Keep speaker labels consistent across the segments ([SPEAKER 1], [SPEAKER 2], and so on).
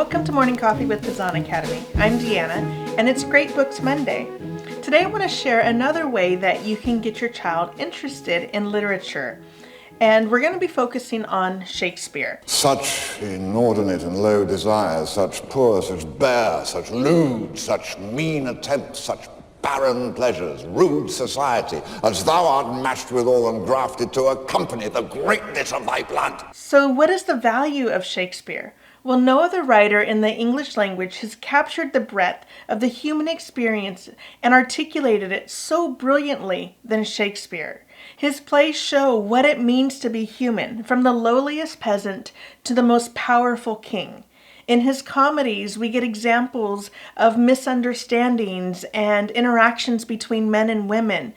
[SPEAKER 1] Welcome to Morning Coffee with the Zahn Academy. I'm Deanna, and it's Great Books Monday. Today I want to share another way that you can get your child interested in literature. And we're going to be focusing on Shakespeare.
[SPEAKER 2] Such inordinate and low desires, such poor, such bare, such lewd, such mean attempts, such barren pleasures, rude society, as thou art matched withal and grafted to accompany the greatness of thy blood.
[SPEAKER 1] So what is the value of Shakespeare? Well, no other writer in the English language has captured the breadth of the human experience and articulated it so brilliantly than Shakespeare. His plays show what it means to be human, from the lowliest peasant to the most powerful king. In his comedies, we get examples of misunderstandings and interactions between men and women.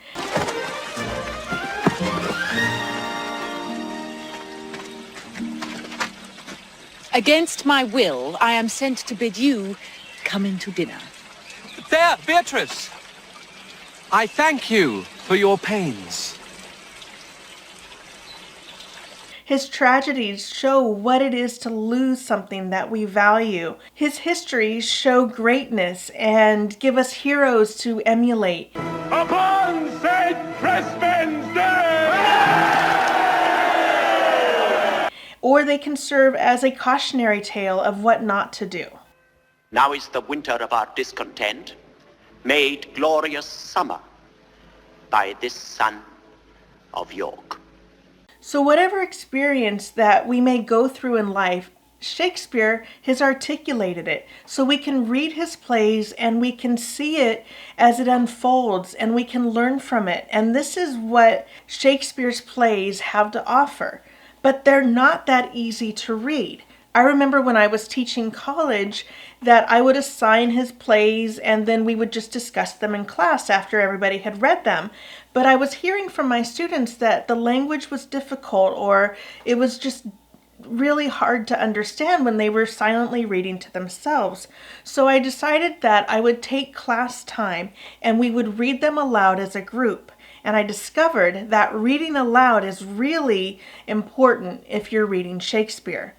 [SPEAKER 3] Against my will, I am sent to bid you come in to dinner.
[SPEAKER 4] There, Beatrice! I thank you for your pains.
[SPEAKER 1] His tragedies show what it is to lose something that we value. His histories show greatness and give us heroes to emulate.
[SPEAKER 5] Upon St. Crispin's Day!
[SPEAKER 1] Or they can serve as a cautionary tale of what not to do.
[SPEAKER 6] Now is the winter of our discontent made glorious summer by this son of York.
[SPEAKER 1] So whatever experience that we may go through in life, Shakespeare has articulated it. So we can read his plays and we can see it as it unfolds and we can learn from it. And this is what Shakespeare's plays have to offer. But they're not that easy to read. I remember when I was teaching college that I would assign his plays and then we would just discuss them in class after everybody had read them. But I was hearing from my students that the language was difficult or it was just really hard to understand when they were silently reading to themselves. So I decided that I would take class time and we would read them aloud as a group. And I discovered that reading aloud is really important if you're reading Shakespeare.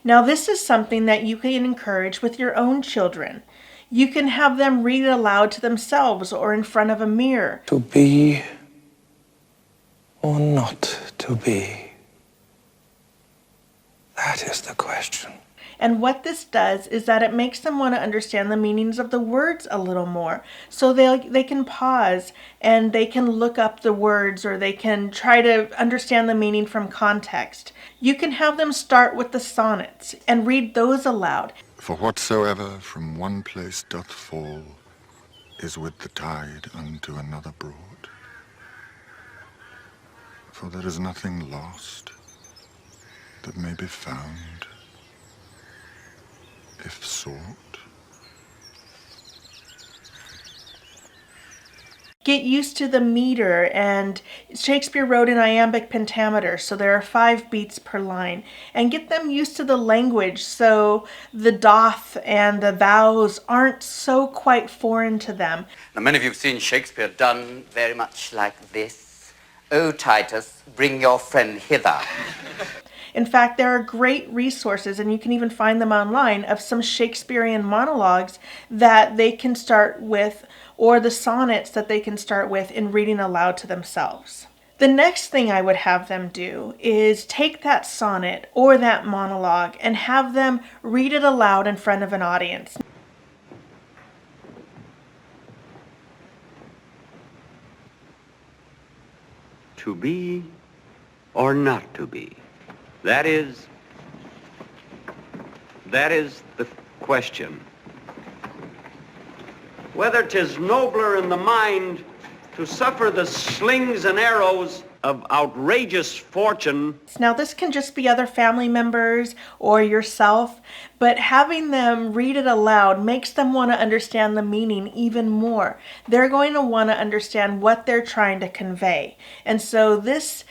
[SPEAKER 1] Now, this is something that you can encourage with your own children. You can have them read it aloud to themselves or in front of a mirror.
[SPEAKER 7] To be or not to be? That is the question.
[SPEAKER 1] And what this does is that it makes them want to understand the meanings of the words a little more. So they can pause and they can look up the words or they can try to understand the meaning from context. You can have them start with the sonnets and read those aloud.
[SPEAKER 2] For whatsoever from one place doth fall is with the tide unto another broad. For there is nothing lost that may be found if sought.
[SPEAKER 1] Get used to the meter, and Shakespeare wrote in iambic pentameter, so there are 5 beats per line. And get them used to the language so the doth and the thous aren't so quite foreign to them.
[SPEAKER 8] Now, many of you have seen Shakespeare done very much like this. O Titus, bring your friend hither.
[SPEAKER 1] In fact, there are great resources, and you can even find them online, of some Shakespearean monologues that they can start with, or the sonnets that they can start with in reading aloud to themselves. The next thing I would have them do is take that sonnet or that monologue and have them read it aloud in front of an audience.
[SPEAKER 9] To be or not to be? That is the question. Whether 'tis nobler in the mind to suffer the slings and arrows of outrageous fortune.
[SPEAKER 1] Now this can just be other family members or yourself, but having them read it aloud makes them want to understand the meaning even more. They're going to want to understand what they're trying to convey. And so this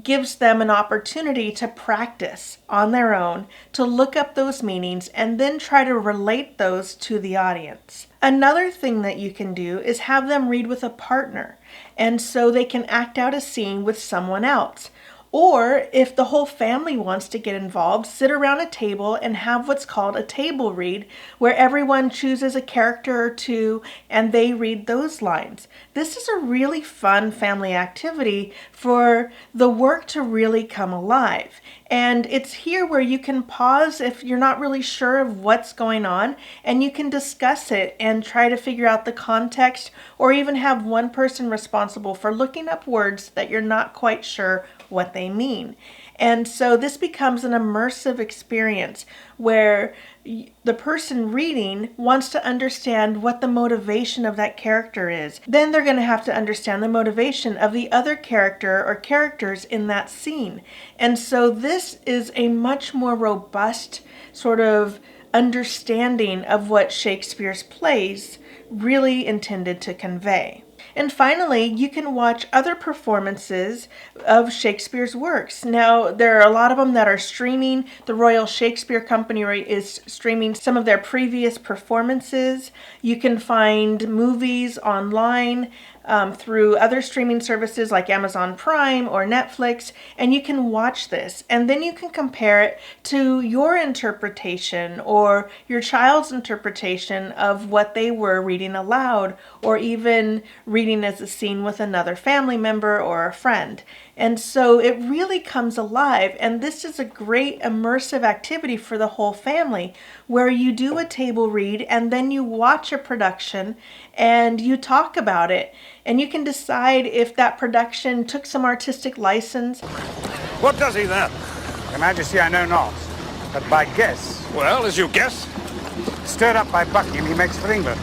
[SPEAKER 1] gives them an opportunity to practice on their own, to look up those meanings and then try to relate those to the audience. Another thing that you can do is have them read with a partner, and so they can act out a scene with someone else. Or if the whole family wants to get involved, sit around a table and have what's called a table read, where everyone chooses a character or two and they read those lines. This is a really fun family activity for the work to really come alive. And it's here where you can pause if you're not really sure of what's going on, and you can discuss it and try to figure out the context, or even have one person responsible for looking up words that you're not quite sure what they mean. And so this becomes an immersive experience where the person reading wants to understand what the motivation of that character is. Then they're going to have to understand the motivation of the other character or characters in that scene. And so this is a much more robust sort of understanding of what Shakespeare's plays really intended to convey. And finally, you can watch other performances of Shakespeare's works. Now, there are a lot of them that are streaming. The Royal Shakespeare Company is streaming some of their previous performances. You can find movies online through other streaming services like Amazon Prime or Netflix, and you can watch this. And then you can compare it to your interpretation or your child's interpretation of what they were reading aloud, or even reading as a scene with another family member or a friend. And so it really comes alive, and this is a great immersive activity for the whole family, where you do a table read and then you watch a production and you talk about it, and you can decide if that production took some artistic license.
[SPEAKER 5] What does he then?
[SPEAKER 10] Your Majesty, I know not, but by guess,
[SPEAKER 5] Well, as you guess.
[SPEAKER 10] stirred up by Buckingham, he makes for England.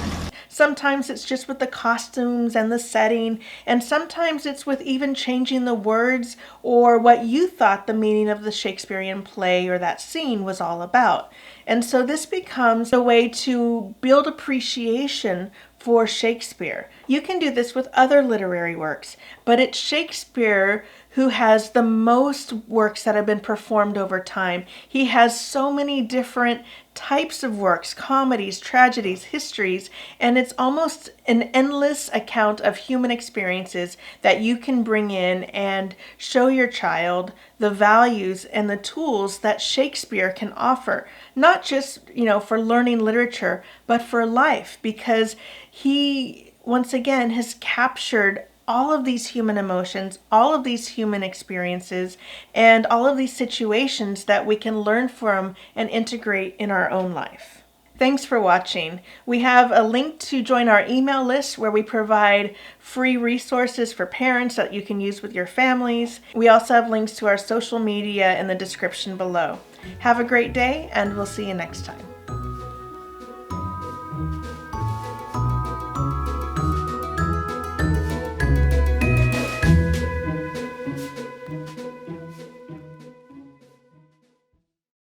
[SPEAKER 1] Sometimes it's just with the costumes and the setting, and sometimes it's with even changing the words or what you thought the meaning of the Shakespearean play or that scene was all about. And so this becomes a way to build appreciation for Shakespeare. You can do this with other literary works, but it's Shakespeare who has the most works that have been performed over time. He has so many different types of works, comedies, tragedies, histories, and it's almost an endless account of human experiences that you can bring in and show your child the values and the tools that Shakespeare can offer, not just, for learning literature, but for life, because he, once again, has captured all of these human emotions, all of these human experiences, and all of these situations that we can learn from and integrate in our own life. Thanks for watching. We have a link to join our email list where we provide free resources for parents that you can use with your families. We also have links to our social media in the description below. Have a great day, and we'll see you next time.